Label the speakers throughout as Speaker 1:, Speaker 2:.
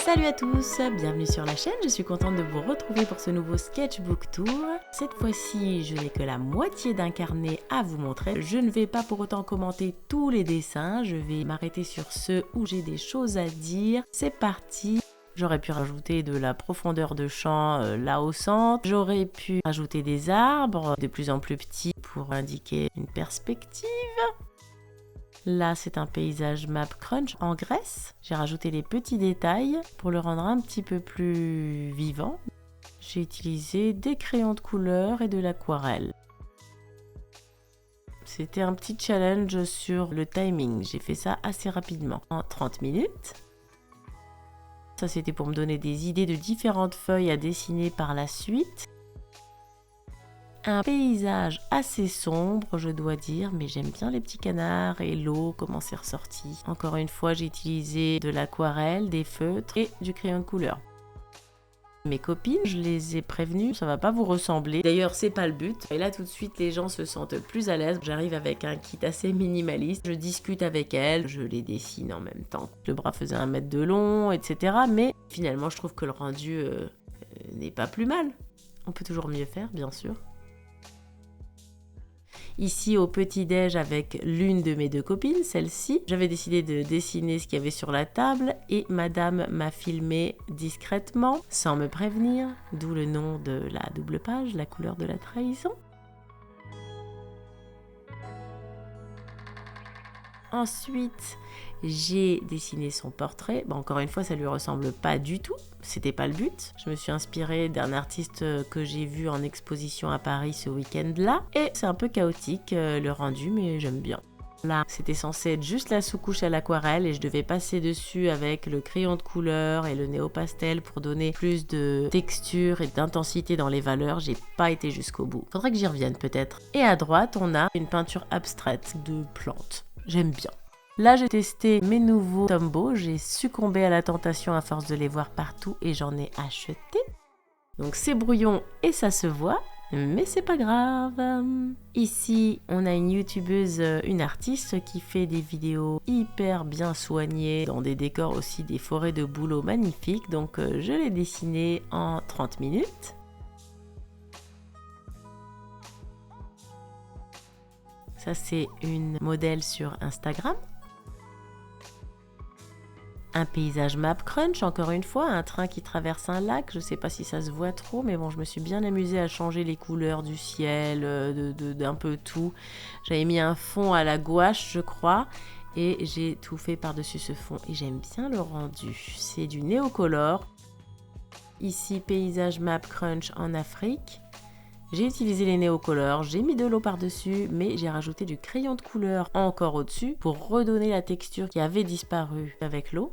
Speaker 1: Salut à tous, bienvenue sur la chaîne, je suis contente de vous retrouver pour ce nouveau sketchbook tour. Cette fois-ci, je n'ai que la moitié d'un carnet à vous montrer. Je ne vais pas pour autant commenter tous les dessins, je vais m'arrêter sur ceux où j'ai des choses à dire. C'est parti! J'aurais pu rajouter de la profondeur de champ là au centre. J'aurais pu rajouter des arbres de plus en plus petits pour indiquer une perspective. Là, c'est un paysage Map Crunch en Grèce. J'ai rajouté les petits détails pour le rendre un petit peu plus vivant. J'ai utilisé des crayons de couleur et de l'aquarelle. C'était un petit challenge sur le timing. J'ai fait ça assez rapidement, en 30 minutes. Ça, c'était pour me donner des idées de différentes feuilles à dessiner par la suite. Un paysage assez sombre, je dois dire, mais j'aime bien les petits canards et l'eau, comment c'est ressorti. Encore une fois, j'ai utilisé de l'aquarelle, des feutres et du crayon de couleur. Mes copines, je les ai prévenues, ça va pas vous ressembler. D'ailleurs, c'est pas le but. Et là, tout de suite, les gens se sentent plus à l'aise. J'arrive avec un kit assez minimaliste. Je discute avec elles, je les dessine en même temps. Le bras faisait 1 mètre de long, etc. Mais finalement, je trouve que le rendu n'est pas plus mal. On peut toujours mieux faire, bien sûr. Ici au petit-déj avec l'une de mes 2 copines, celle-ci. J'avais décidé de dessiner ce qu'il y avait sur la table et madame m'a filmé discrètement, sans me prévenir, d'où le nom de la double page, la couleur de la trahison. Ensuite, j'ai dessiné son portrait. Bon, encore une fois, ça lui ressemble pas du tout. C'était pas le but. Je me suis inspirée d'un artiste que j'ai vu en exposition à Paris ce week-end-là. Et c'est un peu chaotique le rendu, mais j'aime bien. Là, c'était censé être juste la sous-couche à l'aquarelle et je devais passer dessus avec le crayon de couleur et le néo-pastel pour donner plus de texture et d'intensité dans les valeurs. J'ai pas été jusqu'au bout. Faudrait que j'y revienne peut-être. Et à droite, on a une peinture abstraite de plantes. J'aime bien. Là, j'ai testé mes nouveaux Tombow. J'ai succombé à la tentation à force de les voir partout et j'en ai acheté. Donc c'est brouillon et ça se voit, mais c'est pas grave. Ici, on a une youtubeuse, une artiste qui fait des vidéos hyper bien soignées dans des décors aussi, des forêts de bouleaux magnifiques. Donc je l'ai dessiné en 30 minutes. Ça, c'est une modèle sur Instagram. Un paysage Map Crunch, encore une fois, un train qui traverse un lac. Je ne sais pas si ça se voit trop, mais bon, je me suis bien amusée à changer les couleurs du ciel, d'un peu tout. J'avais mis un fond à la gouache, je crois, et j'ai tout fait par-dessus ce fond. Et j'aime bien le rendu. C'est du néocolor. Ici, paysage Map Crunch en Afrique. J'ai utilisé les néocolores, j'ai mis de l'eau par-dessus, mais j'ai rajouté du crayon de couleur encore au-dessus pour redonner la texture qui avait disparu avec l'eau.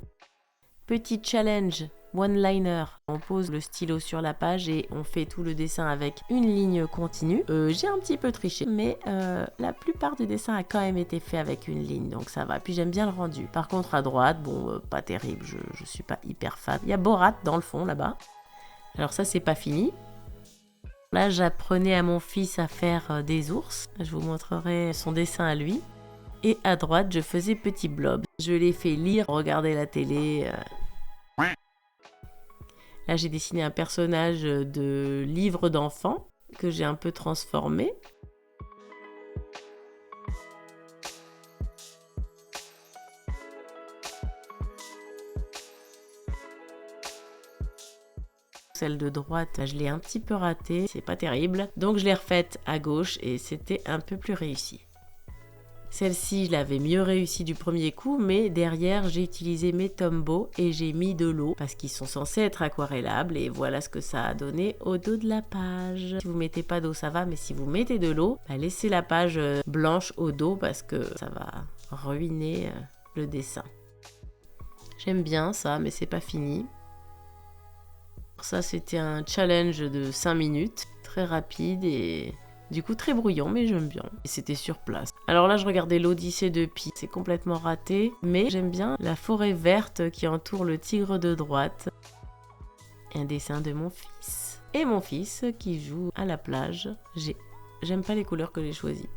Speaker 1: Petit challenge one-liner, on pose le stylo sur la page et on fait tout le dessin avec une ligne continue. J'ai un petit peu triché, mais la plupart du dessin a quand même été fait avec une ligne, donc ça va. Puis j'aime bien le rendu. Par contre à droite, bon, pas terrible, je suis pas hyper fan. Il y a Borat dans le fond là-bas. Alors ça c'est pas fini. Là, j'apprenais à mon fils à faire des ours. Je vous montrerai son dessin à lui. Et à droite, je faisais Petit Blob. Je l'ai fait lire, regarder la télé. Là, j'ai dessiné un personnage de livre d'enfant que j'ai un peu transformé. Celle de droite, je l'ai un petit peu ratée, c'est pas terrible. Donc je l'ai refaite à gauche et c'était un peu plus réussi. Celle-ci, je l'avais mieux réussi du premier coup, mais derrière, j'ai utilisé mes Tombow et j'ai mis de l'eau parce qu'ils sont censés être aquarellables et voilà ce que ça a donné au dos de la page. Si vous mettez pas d'eau, ça va, mais si vous mettez de l'eau, laissez la page blanche au dos parce que ça va ruiner le dessin. J'aime bien ça, mais c'est pas fini. Ça, c'était un challenge de 5 minutes, très rapide et du coup très brouillon, mais j'aime bien. Et c'était sur place. Alors là, je regardais l'Odyssée de Pi. C'est complètement raté, mais j'aime bien la forêt verte qui entoure le tigre de droite. Un dessin de mon fils. Et mon fils qui joue à la plage. J'aime pas les couleurs que j'ai choisies.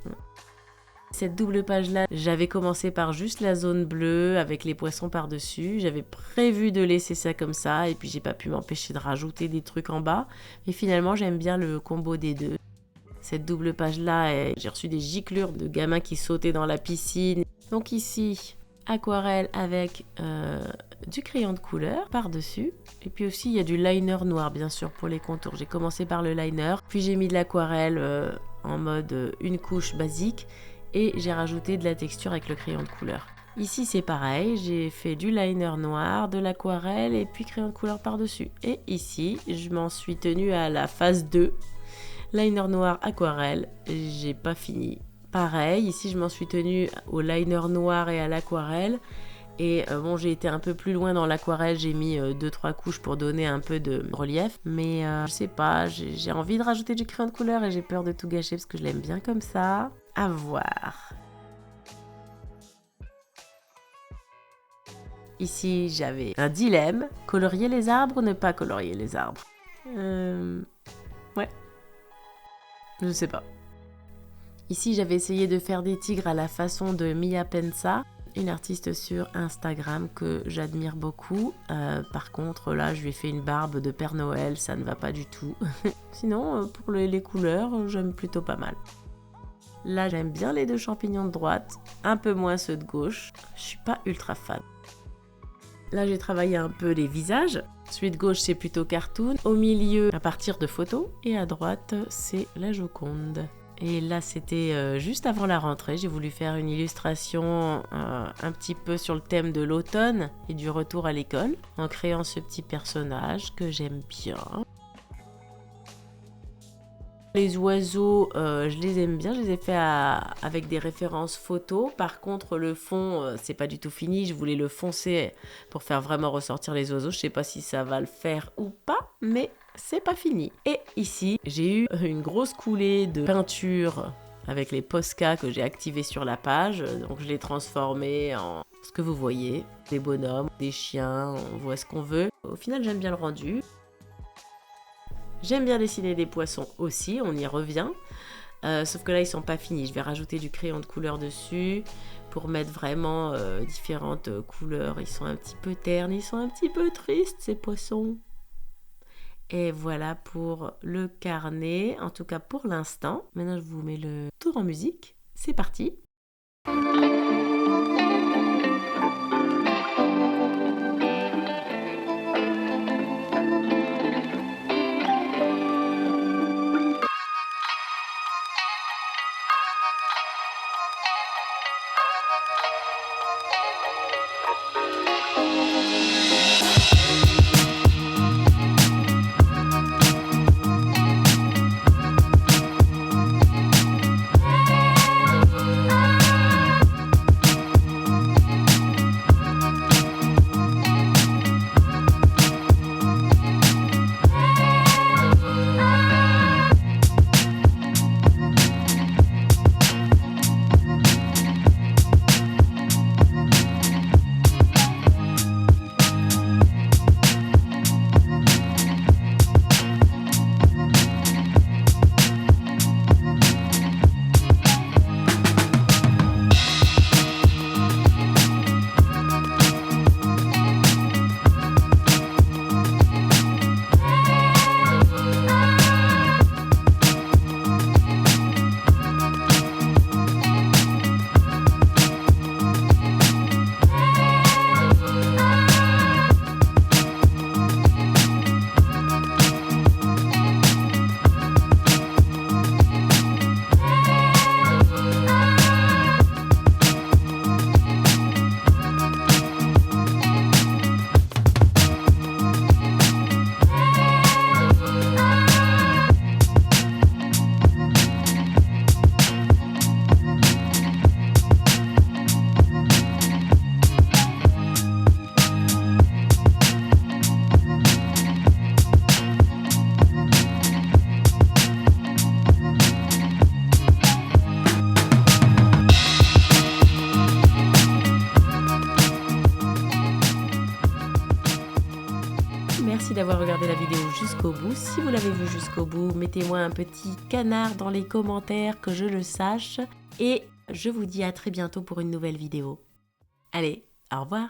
Speaker 1: Cette double page-là, j'avais commencé par juste la zone bleue avec les poissons par-dessus. J'avais prévu de laisser ça comme ça et puis j'ai pas pu m'empêcher de rajouter des trucs en bas. Mais finalement, j'aime bien le combo des deux. Cette double page-là, j'ai reçu des giclures de gamins qui sautaient dans la piscine. Donc ici, aquarelle avec du crayon de couleur par-dessus. Et puis aussi, il y a du liner noir, bien sûr, pour les contours. J'ai commencé par le liner, puis j'ai mis de l'aquarelle en mode une couche basique. Et j'ai rajouté de la texture avec le crayon de couleur. Ici c'est pareil, j'ai fait du liner noir, de l'aquarelle et puis crayon de couleur par-dessus. Et ici, je m'en suis tenue à la phase 2. Liner noir, aquarelle, j'ai pas fini. Pareil, ici je m'en suis tenue au liner noir et à l'aquarelle. Et bon, j'ai été un peu plus loin dans l'aquarelle, j'ai mis 2-3 couches pour donner un peu de relief. Mais je sais pas, j'ai envie de rajouter du crayon de couleur et j'ai peur de tout gâcher parce que je l'aime bien comme ça. À voir. Ici, j'avais un dilemme. Colorier les arbres ou ne pas colorier les arbres Ouais. Je sais pas. Ici, j'avais essayé de faire des tigres à la façon de Mia Pensa, une artiste sur Instagram que j'admire beaucoup. Par contre, là, je lui ai fait une barbe de Père Noël, ça ne va pas du tout. Sinon, pour les couleurs, j'aime plutôt pas mal. Là, j'aime bien les deux champignons de droite, un peu moins ceux de gauche. Je suis pas ultra fan. Là, j'ai travaillé un peu les visages. Celui de gauche, c'est plutôt cartoon. Au milieu, à partir de photos. Et à droite, c'est la Joconde. Et là, c'était juste avant la rentrée. J'ai voulu faire une illustration un petit peu sur le thème de l'automne et du retour à l'école, en créant ce petit personnage que j'aime bien. Les oiseaux, je les aime bien, je les ai fait avec des références photos. Par contre, le fond, c'est pas du tout fini. Je voulais le foncer pour faire vraiment ressortir les oiseaux. Je sais pas si ça va le faire ou pas, mais c'est pas fini. Et ici, j'ai eu une grosse coulée de peinture avec les Posca que j'ai activés sur la page. Donc je l'ai transformé en ce que vous voyez, des bonhommes, des chiens, on voit ce qu'on veut. Au final, j'aime bien le rendu. J'aime bien dessiner des poissons aussi, on y revient. Sauf que là, ils sont pas finis. Je vais rajouter du crayon de couleur dessus pour mettre vraiment différentes couleurs. Ils sont un petit peu ternes, ils sont un petit peu tristes, ces poissons. Et voilà pour le carnet, en tout cas pour l'instant. Maintenant, je vous mets le tour en musique. C'est parti! Merci d'avoir regardé la vidéo jusqu'au bout. Si vous l'avez vue jusqu'au bout, mettez-moi un petit canard dans les commentaires que je le sache. Et Je vous dis à très bientôt pour une nouvelle vidéo. Allez, au revoir!